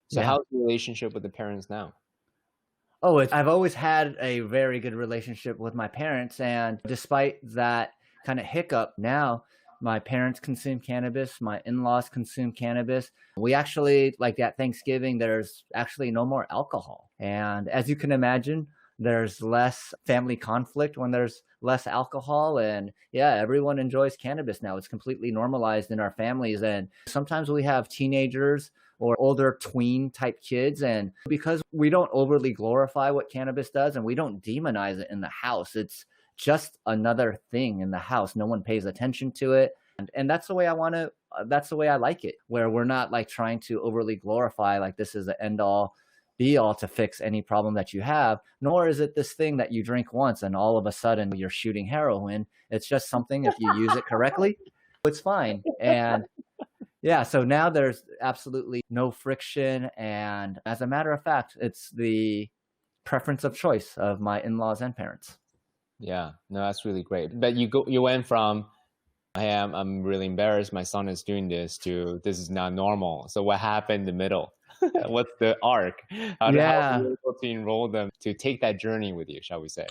So Yeah. how's the relationship with the parents now? Oh, I've always had a very good relationship with my parents, and despite that kind of hiccup, now my parents consume cannabis, my in-laws consume cannabis. We actually, like at Thanksgiving, there's actually no more alcohol. And as you can imagine, there's less family conflict when there's less alcohol. And yeah, everyone enjoys cannabis now. It's completely normalized in our families. And sometimes we have teenagers or older tween type kids. And because we don't overly glorify what cannabis does and we don't demonize it in the house, it's just another thing in the house. No one pays attention to it. And that's the way I want to, that's the way I like it, where we're not like trying to overly glorify, like this is the end all be all to fix any problem that you have, nor is it this thing that you drink once and all of a sudden you're shooting heroin. It's just something, if you use it correctly, it's fine. And yeah, so now there's absolutely no friction. And as a matter of fact, it's the preference of choice of my in laws and parents. Yeah, no, that's really great. But you went from I'm really embarrassed my son is doing this to this is not normal. So what happened in the middle? What's the arc? How were Yeah. you able to enroll them to take that journey with you, shall we say?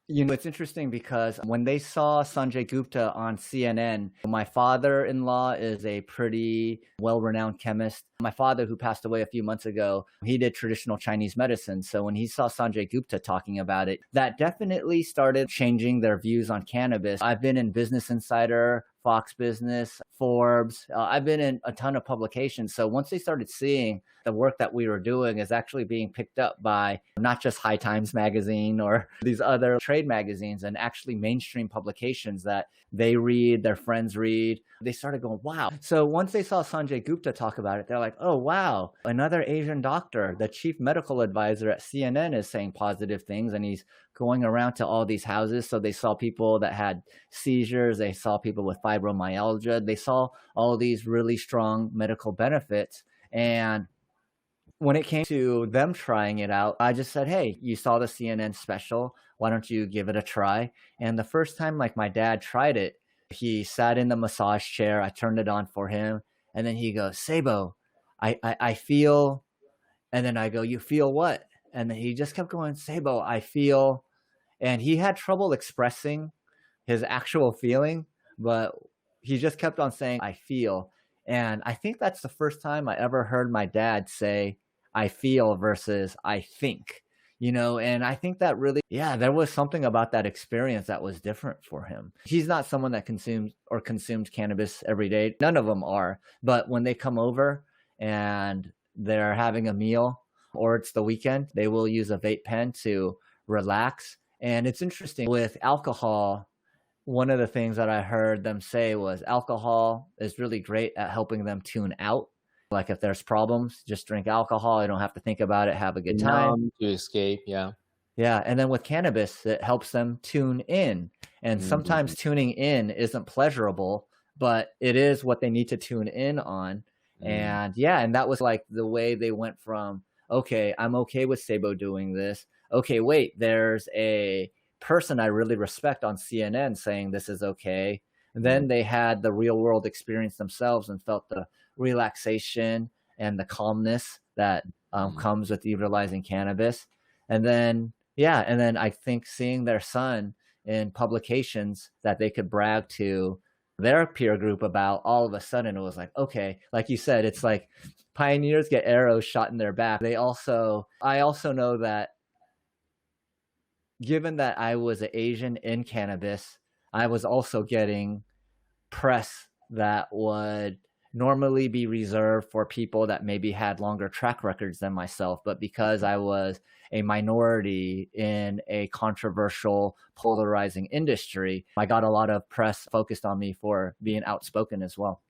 It's interesting because when they saw Sanjay Gupta on CNN, my father in law is a pretty well renowned chemist. My father, who passed away a few months ago, he did traditional Chinese medicine. So when he saw Sanjay Gupta talking about it, that definitely started changing their views on cannabis. I've been in Business Insider, Fox Business, Forbes. I've been in a ton of publications. So once they started seeing the work that we were doing is actually being picked up by not just High Times magazine or these other trade magazines and actually mainstream publications that they read, their friends read, they started going, wow. So once they saw Sanjay Gupta talk about it, they're like, oh, wow, another Asian doctor, the chief medical advisor at CNN is saying positive things and he's going around to all these houses. So they saw people that had seizures, they saw people with fibromyalgia, they saw all these really strong medical benefits. And when it came to them trying it out, I just said, hey, you saw the CNN special. Why don't you give it a try? And the first time, like my dad tried it, he sat in the massage chair. I turned it on for him. And then he goes, Seibo, I feel. And then I go, you feel what? And then he just kept going, Seibo, I feel. And he had trouble expressing his actual feeling, but he just kept on saying, I feel. And I think that's the first time I ever heard my dad say, I feel versus I think, and I think that really, yeah, there was something about that experience that was different for him. He's not someone that consumes cannabis every day. None of them are. But when they come over and they're having a meal or it's the weekend, they will use a vape pen to relax. And it's interesting with alcohol. One of the things that I heard them say was alcohol is really great at helping them tune out. Like if there's problems, just drink alcohol. You don't have to think about it. Have a good time. Numb to escape, yeah. Yeah. And then with cannabis, it helps them tune in. And Mhm, sometimes tuning in isn't pleasurable, but it is what they need to tune in on. mm, And yeah, and that was like the way they went from, okay, I'm okay with Sabo doing this. Okay, wait, there's a person I really respect on CNN saying this is okay. And mm, then they had the real world experience themselves and felt the relaxation and the calmness that mm. comes with utilizing cannabis. And then, yeah, and then I think seeing their son in publications that they could brag to their peer group about, all of a sudden it was like, okay, like you said, it's like pioneers get arrows shot in their back. I also know that given that I was an Asian in cannabis, I was also getting press that would normally be reserved for people that maybe had longer track records than myself. But because I was a minority in a controversial, polarizing industry, I got a lot of press focused on me for being outspoken as well.